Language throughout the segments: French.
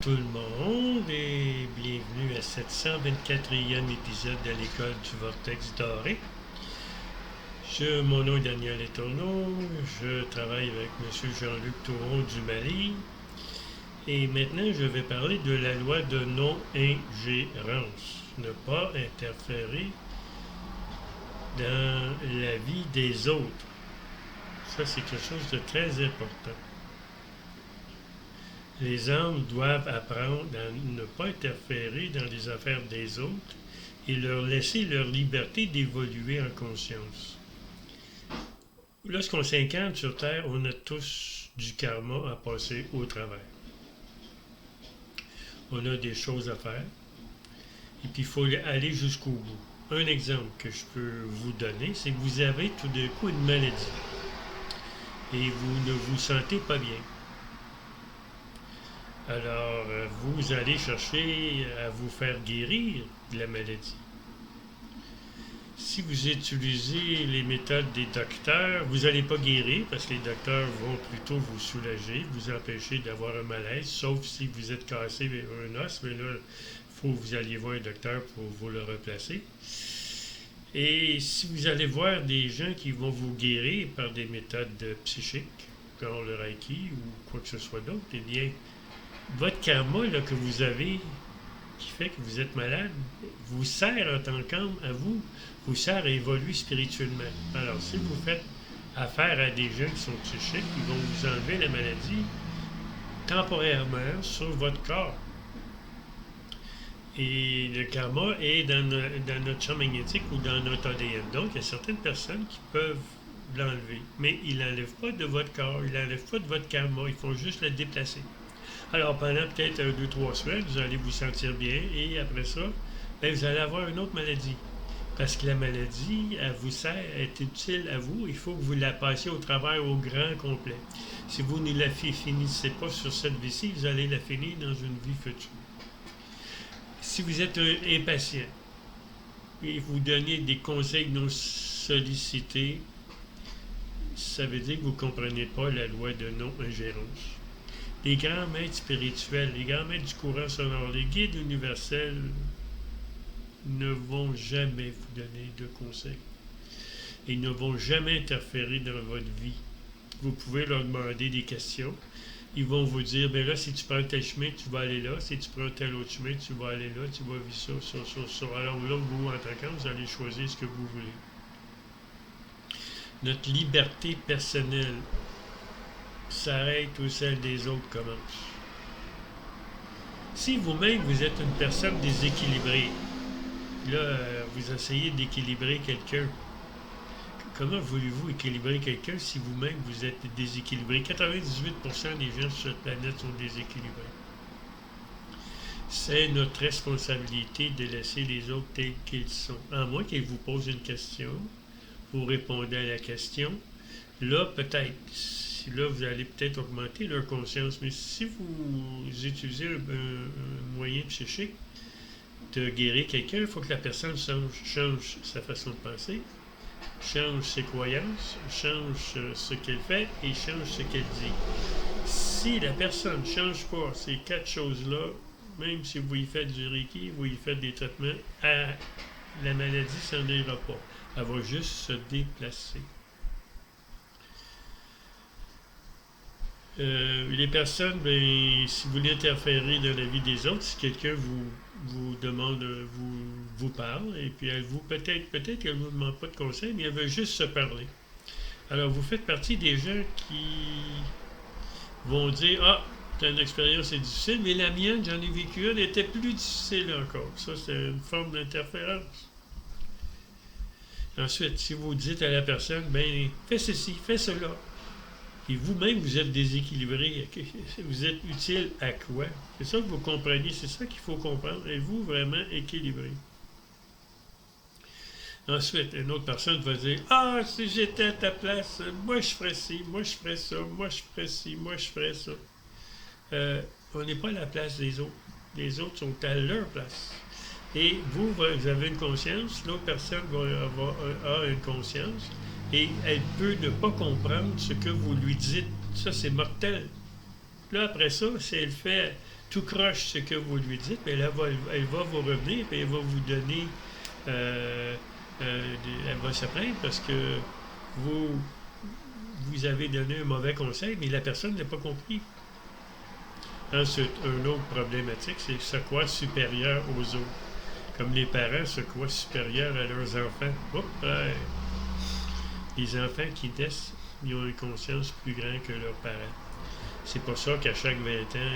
Tout le monde et bienvenue à cette 124e épisode de l'école du Vortex Doré. Mon nom est Daniel Letourneau, je travaille avec M. Jean-Luc Touron du Mali et maintenant je vais parler de la loi de non-ingérence, ne pas interférer dans la vie des autres. Ça c'est quelque chose de très important. Les âmes doivent apprendre à ne pas interférer dans les affaires des autres et leur laisser leur liberté d'évoluer en conscience. Lorsqu'on s'incarne sur Terre, on a tous du karma à passer au travers. On a des choses à faire et puis il faut aller jusqu'au bout. Un exemple que je peux vous donner, c'est que vous avez tout d'un coup une maladie et vous ne vous sentez pas bien. Alors, vous allez chercher à vous faire guérir de la maladie. Si vous utilisez les méthodes des docteurs, vous n'allez pas guérir parce que les docteurs vont plutôt vous soulager, vous empêcher d'avoir un malaise, sauf si vous êtes cassé un os, mais là, il faut que vous alliez voir un docteur pour vous le replacer. Et si vous allez voir des gens qui vont vous guérir par des méthodes psychiques, comme le Reiki ou quoi que ce soit d'autre, eh bien, votre karma là, que vous avez, qui fait que vous êtes malade, vous sert en tant qu'âme à vous, vous sert à évoluer spirituellement. Alors, si vous faites affaire à des gens qui sont psychiques, ils vont vous enlever la maladie temporairement sur votre corps. Et le karma est dans notre champ magnétique ou dans notre ADN. Donc, il y a certaines personnes qui peuvent l'enlever, mais ils ne l'enlèvent pas de votre corps, ils ne l'enlèvent pas de votre karma, ils font juste le déplacer. Alors, pendant peut-être 2-3 semaines, vous allez vous sentir bien et après ça, bien, vous allez avoir une autre maladie. Parce que la maladie, elle vous sert, elle est utile à vous, il faut que vous la passiez au travers au grand complet. Si vous ne la finissez pas sur cette vie-ci, vous allez la finir dans une vie future. Si vous êtes impatient et vous donnez des conseils non sollicités, ça veut dire que vous ne comprenez pas la loi de non-ingérence. Les grands maîtres spirituels, les grands maîtres du courant sonore, les guides universels ne vont jamais vous donner de conseils. Ils ne vont jamais interférer dans votre vie. Vous pouvez leur demander des questions. Ils vont vous dire, bien là, si tu prends tel chemin, tu vas aller là. Si tu prends tel autre chemin, tu vas aller là. Tu vas vivre ça, ça, ça, ça. Alors là, vous, en tant qu'homme, vous allez choisir ce que vous voulez. Notre liberté personnelle s'arrête où celle des autres commence. Si vous-même, vous êtes une personne déséquilibrée, là, vous essayez d'équilibrer quelqu'un, comment voulez-vous équilibrer quelqu'un si vous-même, vous êtes déséquilibré? 98% des gens sur cette planète sont déséquilibrés. C'est notre responsabilité de laisser les autres tels qu'ils sont. À moins qu'ils vous posent une question, vous répondez à la question, là, peut-être, là, vous allez peut-être augmenter leur conscience. Mais si vous utilisez un moyen psychique de guérir quelqu'un, il faut que la personne change sa façon de penser, change ses croyances, change ce qu'elle fait et change ce qu'elle dit. Si la personne ne change pas ces 4 choses-là, même si vous y faites du Reiki, vous y faites des traitements, la maladie s'en ira pas. Elle va juste se déplacer. Les personnes, bien, si vous voulez interférer dans la vie des autres, si quelqu'un vous demande, vous parle, et puis elle vous, peut-être qu'elle ne vous demande pas de conseil, mais elle veut juste se parler. Alors, vous faites partie des gens qui vont dire, ah, ton expérience est difficile, mais la mienne, j'en ai vécu une, elle était plus difficile encore. Ça, c'est une forme d'interférence. Ensuite, si vous dites à la personne, ben, fais ceci, fais cela, et vous-même, vous êtes déséquilibré. Vous êtes utile à quoi? C'est ça que vous compreniez, c'est ça qu'il faut comprendre. Êtes-vous vraiment équilibré? Ensuite, une autre personne va dire, ah, si j'étais à ta place, moi je ferais ci, moi je ferais ça, moi je ferais ci, moi je ferais ça. On n'est pas à la place des autres. Les autres sont à leur place. Et vous avez une conscience, l'autre personne a une conscience, et elle peut ne pas comprendre ce que vous lui dites. Ça, c'est mortel. Là, après ça, si elle fait tout croche ce que vous lui dites, mais elle va vous revenir et elle va vous donner, elle va se plaindre parce que vous, vous avez donné un mauvais conseil, mais la personne n'a pas compris. Ensuite, une autre problématique, c'est se croire supérieur aux autres. Comme les parents se croient supérieurs à leurs enfants. Oups, ouais. Les enfants qui naissent, ils ont une conscience plus grande que leurs parents. C'est pour ça qu'à chaque 20 ans,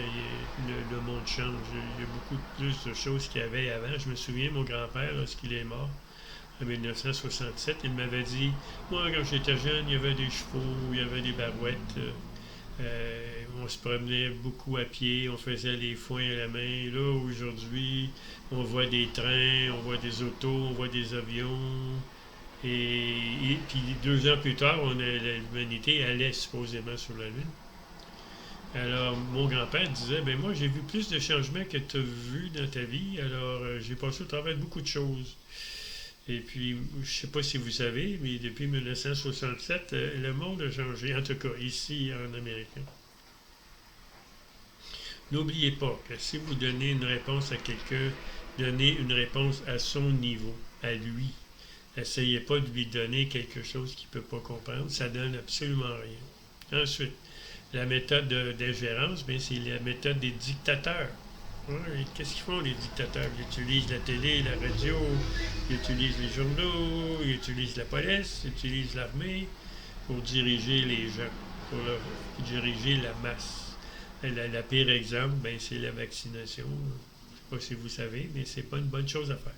le monde change. Il y a beaucoup plus de choses qu'il y avait avant. Je me souviens, mon grand-père, lorsqu'il est mort, en 1967, il m'avait dit, moi, quand j'étais jeune, il y avait des chevaux, il y avait des barouettes. On se promenait beaucoup à pied, on faisait les foins à la main. Là, aujourd'hui, on voit des trains, on voit des autos, on voit des avions. Et puis 2 ans plus tard, l'humanité allait supposément sur la Lune. Alors, mon grand-père disait, ben moi, j'ai vu plus de changements que tu as vu dans ta vie. Alors, j'ai passé au travers de beaucoup de choses. Et puis, je ne sais pas si vous savez, mais depuis 1967, le monde a changé, en tout cas ici en Amérique. N'oubliez pas que si vous donnez une réponse à quelqu'un, donnez une réponse à son niveau, à lui. N'essayez pas de lui donner quelque chose qu'il ne peut pas comprendre, ça donne absolument rien. Ensuite, la méthode d'ingérence, c'est la méthode des dictateurs. Ouais, qu'est-ce qu'ils font les dictateurs? Ils utilisent la télé, la radio, ils utilisent les journaux, ils utilisent la police, ils utilisent l'armée pour diriger les gens, pour diriger la masse. La pire exemple, c'est la vaccination. Je ne sais pas si vous savez, mais c'est pas une bonne chose à faire.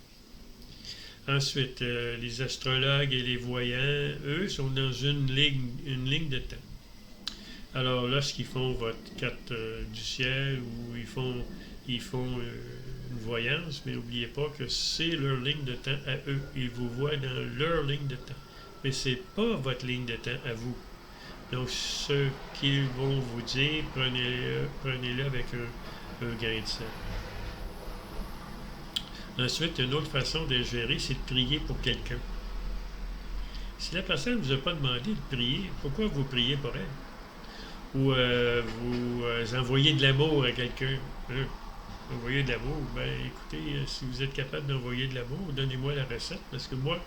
Ensuite, les astrologues et les voyants, eux, sont dans une ligne de temps. Alors, lorsqu'ils font votre carte du ciel ou ils font une voyance, mais n'oubliez pas que c'est leur ligne de temps à eux. Ils vous voient dans leur ligne de temps. Mais c'est pas votre ligne de temps à vous. Donc, ce qu'ils vont vous dire, prenez-le avec un grain de sel. Ensuite, une autre façon de gérer, c'est de prier pour quelqu'un. Si la personne ne vous a pas demandé de prier, pourquoi vous priez pour elle? Ou vous envoyez de l'amour à quelqu'un. Hein? Envoyer de l'amour, écoutez, si vous êtes capable d'envoyer de l'amour, donnez-moi la recette, parce que moi,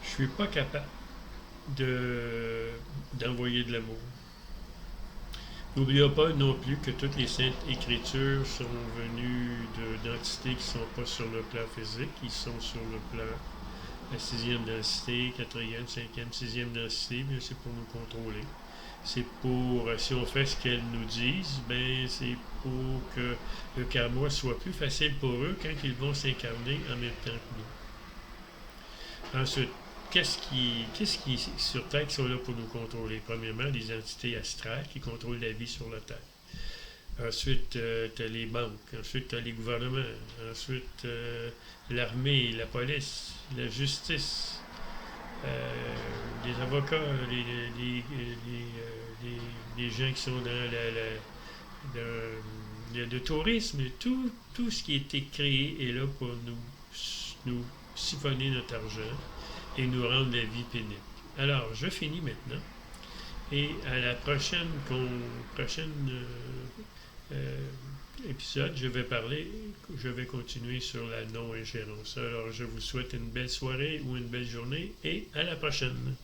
je suis pas capable d'envoyer de l'amour. N'oubliez pas non plus que toutes les saintes écritures sont venues d'entités qui ne sont pas sur le plan physique, qui sont sur le plan la 6e densité, 4e, 5e, 6e densité, mais c'est pour nous contrôler. C'est pour, si on fait ce qu'elles nous disent, c'est pour que le karma soit plus facile pour eux quand ils vont s'incarner en même temps que nous. Ensuite, qu'est-ce qui sur Terre qui sont là pour nous contrôler? Premièrement, les entités astrales qui contrôlent la vie sur la Terre. Ensuite, tu as les banques. Ensuite, tu as les gouvernements. Ensuite, l'armée, la police, la justice, les avocats, les gens qui sont dans le tourisme, tout ce qui a été créé est là pour nous siphonner notre argent et nous rendre la vie pénible. Alors, je finis maintenant. Et à la prochaine épisode, je vais continuer sur la non-ingérence. Alors, je vous souhaite une belle soirée ou une belle journée et à la prochaine.